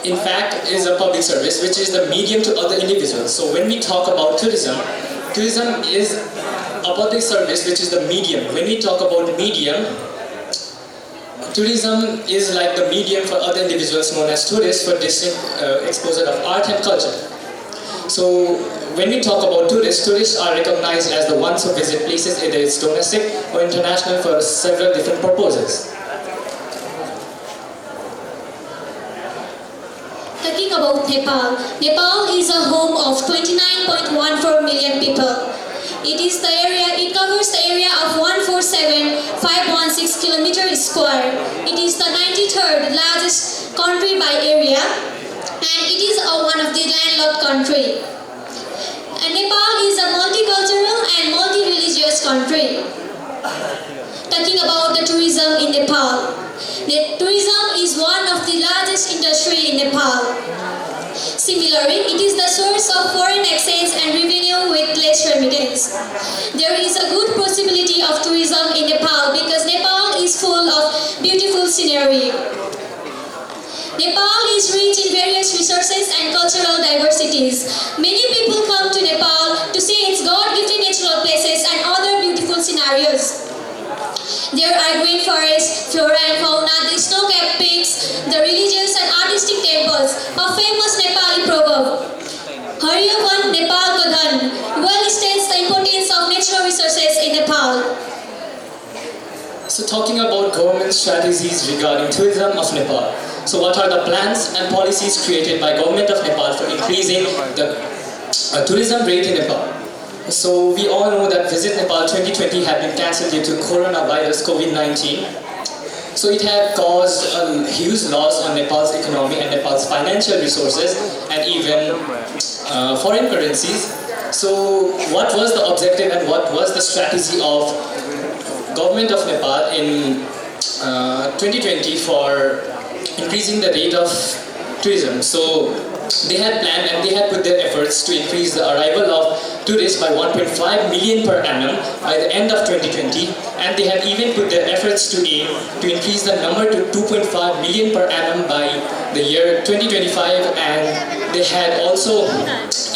in fact is a public service which is the medium to other individuals. So when we talk about tourism, tourism is a public service which is the medium. When we talk about medium, tourism is like the medium for other individuals known as tourists for distinct exposure of art and culture. So when we talk about tourists, tourists are recognized as the ones who visit places, either it's domestic or international, for several different purposes. Talking about Nepal, Nepal is a home of 29.14 million people. It covers the area of 147,516 kilometers square. It is the 93rd largest country by area, and it is one of the landlocked country. And Nepal is a multicultural and multi-religious country. Talking about the tourism in Nepal, tourism is one of the largest industry in Nepal. Similarly, it is the source of foreign exchange and revenue with less remittance. There is a good possibility of tourism in Nepal because Nepal is full of beautiful scenery. Nepal is rich in various resources and cultural diversities. Many people come to Nepal to see its God-gifted natural places and other beautiful scenarios. There are green forests, flora and fauna, the snow-capped peaks, the religious and artistic temples, a famous Nepali proverb, Haryavan Nepal Ka Dhan, well states the importance of natural resources in Nepal. So talking about government strategies regarding tourism of Nepal. So what are the plans and policies created by government of Nepal for increasing the tourism rate in Nepal? So we all know that Visit Nepal 2020 had been cancelled due to coronavirus COVID-19. So it had caused a huge loss on Nepal's economy and Nepal's financial resources and even foreign currencies. So what was the objective and what was the strategy of government of Nepal in 2020 for increasing the rate of tourism? So they had planned and they had put their efforts to increase the arrival of tourists by 1.5 million per annum by the end of 2020, and they had even put their efforts to aim to increase the number to 2.5 million per annum by the year 2025, and they had also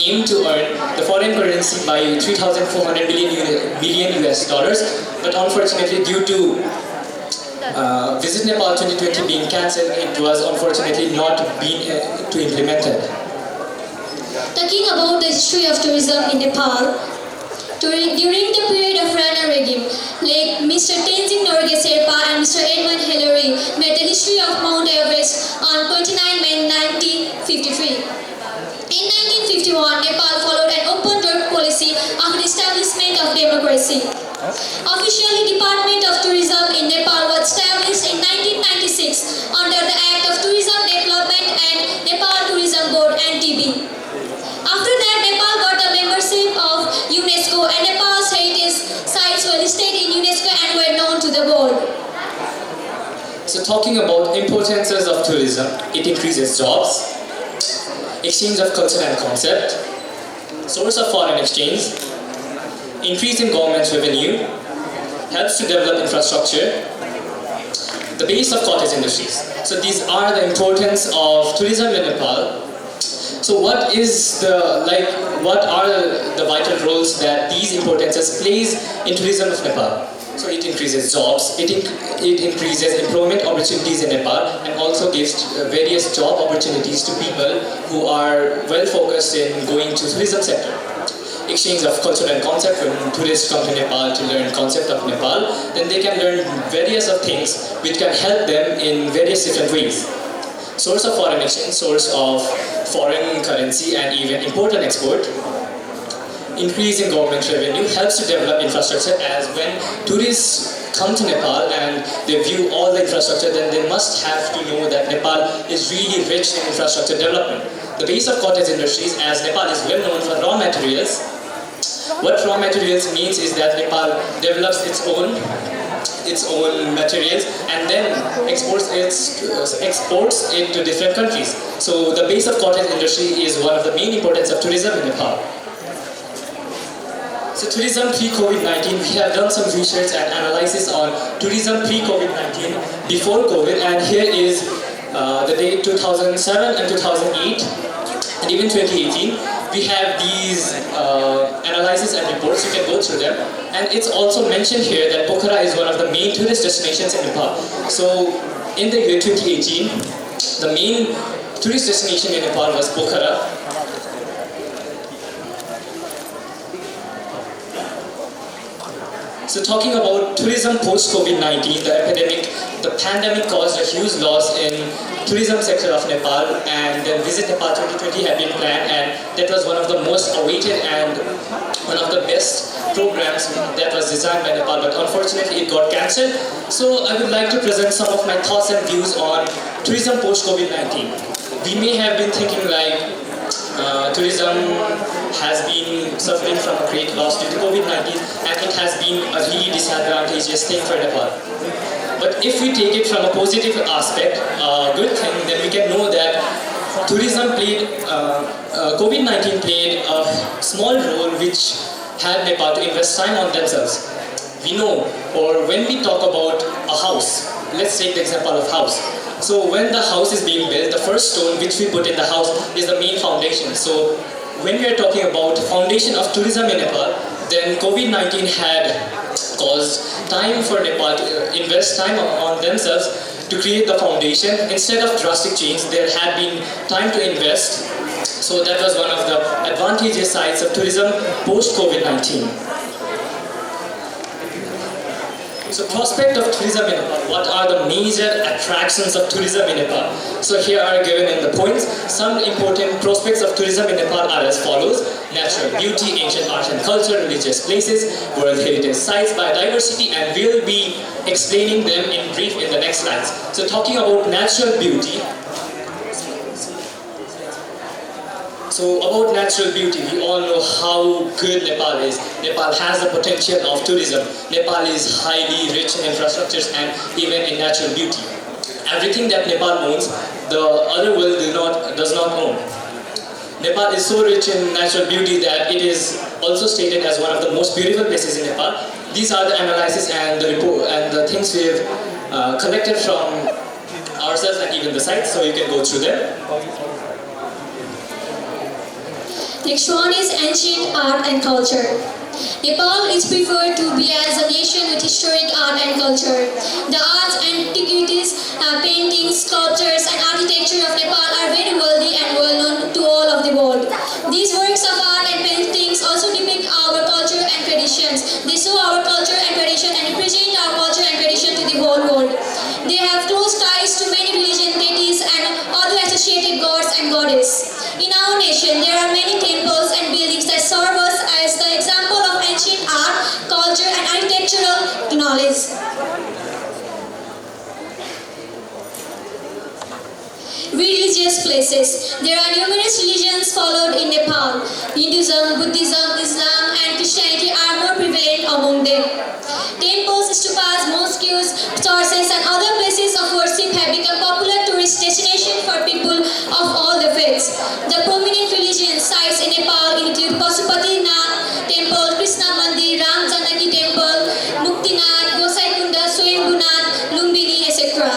aimed to earn the foreign currency by 3,400 billion US dollars, but unfortunately due to Visit Nepal 2020 being cancelled, it was unfortunately not being implemented. Talking about the history of tourism in Nepal, during the period of Rana regime, like Mr. Tenzing Norgay Sherpa and Mr. Edmund Hillary made the history of Mount Everest on 29 May 1953. In 1951, Nepal followed an open-door policy of the establishment of democracy. Officially, Department of Tourism in Nepal was established in 1996 under the Act of Tourism Development and Nepal Tourism Board (NTB). After that, Nepal got the membership of UNESCO and Nepal's heritage sites were listed in UNESCO and were known to the board. So talking about importances of tourism, it increases jobs, exchange of culture and concept, source of foreign exchange, increase in government revenue, helps to develop infrastructure, the base of cottage industries. So these are the importance of tourism in Nepal. So what are the vital roles that these importances plays in tourism of Nepal? So it increases jobs, it increases employment opportunities in Nepal, and also gives various job opportunities to people who are well focused in going to tourism sector. Exchange of culture and concept. When tourists come to Nepal to learn concept of Nepal, then they can learn various of things which can help them in various different ways. Source of foreign exchange, source of foreign currency and even import and export. Increase in government revenue helps to develop infrastructure, as when tourists come to Nepal and they view all the infrastructure, then they must have to know that Nepal is really rich in infrastructure development. The base of cottage industries, as Nepal is well known for raw materials. What raw materials means is that Nepal develops its own materials and then exports it to different countries. So the base of cottage industry is one of the main importance of tourism in Nepal. So tourism pre-COVID-19, we have done some research and analysis on tourism pre-COVID-19, before COVID, and here is the date 2007 and 2008 and even 2018. We have these analyses and reports, you can go through them. And it's also mentioned here that Pokhara is one of the main tourist destinations in Nepal. So in the year 2018, the main tourist destination in Nepal was Pokhara. So talking about tourism post-COVID-19, the pandemic caused a huge loss in tourism sector of Nepal, and the Visit Nepal 2020 had been planned, and that was one of the most awaited and one of the best programs that was designed by Nepal, but unfortunately it got cancelled. So I would like to present some of my thoughts and views on tourism post-COVID-19. We may have been thinking like tourism has been suffering from a great loss due to COVID-19, and it has been a really disadvantageous thing for Nepal. But if we take it from a positive aspect, a good thing, then we can know that tourism played, COVID-19 played a small role which helped Nepal to invest time on themselves. We know, or when we talk about a house, let's take the example of house. So when the house is being built, the first stone which we put in the house is the main foundation. So when we are talking about foundation of tourism in Nepal, then COVID-19 had caused time for Nepal to invest time on themselves to create the foundation. Instead of drastic change, there had been time to invest. So that was one of the advantageous sides of tourism post-COVID-19. So prospect of tourism in Nepal. What are the major attractions of tourism in Nepal? So here are given in the points. Some important prospects of tourism in Nepal are as follows: natural beauty, ancient art and culture, religious places, world heritage sites, biodiversity, and we'll be explaining them in brief in the next slides. So talking about natural beauty. So about natural beauty, we all know how good Nepal is. Nepal has the potential of tourism. Nepal is highly rich in infrastructures and even in natural beauty. Everything that Nepal owns, the other world does not own. Nepal is so rich in natural beauty that it is also stated as one of the most beautiful places in Nepal. These are the analysis and the report and the things we have collected from ourselves and even the sites, so you can go through them. Next one is ancient art and culture. Nepal is preferred to be as a nation with historic art and culture. The arts, antiquities, paintings, sculptures and architecture of Nepal are very wealthy and well known to all of the world. These works of art and paintings also depict our culture and traditions. They show our culture and tradition and represent our culture and tradition to the whole world. They have close ties to many religion, deities and other associated gods and goddesses. In our nation, there are many temples and buildings that serve us as the example of ancient art, culture and architectural knowledge. Religious places. There are numerous religions followed in Nepal. Hinduism, Buddhism, Islam and Christianity are more prevalent among them. Temples, stupas, mosques, churches and other places of worship have become popular tourist destinations for people of all the faiths. The prominent religious sites in Nepal include Pashupatinath Temple, Krishna Mandir, Ram Janaki Temple, Muktinath, Gosaikunda, Swayambhunath, Lumbini, etc.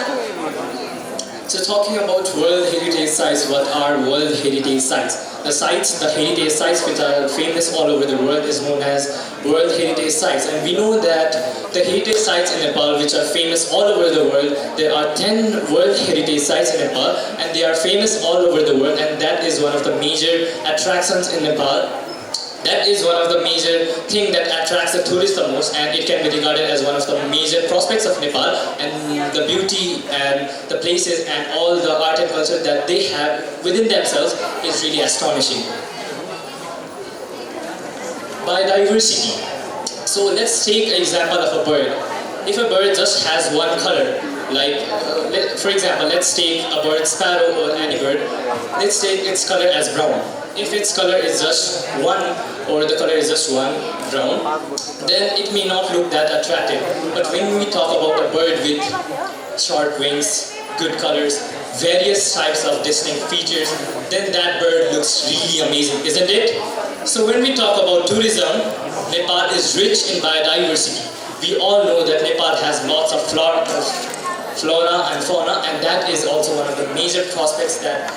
So talking about World Heritage Sites, what are World Heritage Sites? The heritage sites which are famous all over the world is known as World Heritage Sites. And we know that the heritage sites in Nepal which are famous all over the world, there are 10 World Heritage Sites in Nepal and they are famous all over the world, and that is one of the major attractions in Nepal. That is one of the major thing that attracts the tourists the most, and it can be regarded as one of the major prospects of Nepal, and the beauty and the places and all the art and culture that they have within themselves is really astonishing. Biodiversity. So let's take an example of a bird. If a bird just has one color, like for example, let's take a bird, sparrow or any bird, let's take its color as brown. If its color is just one, or the color is just one, brown, then it may not look that attractive. But when we talk about a bird with short wings, good colors, various types of distinct features, then that bird looks really amazing, isn't it? So when we talk about tourism, Nepal is rich in biodiversity. We all know that Nepal has lots of flora and fauna, and that is also one of the major prospects that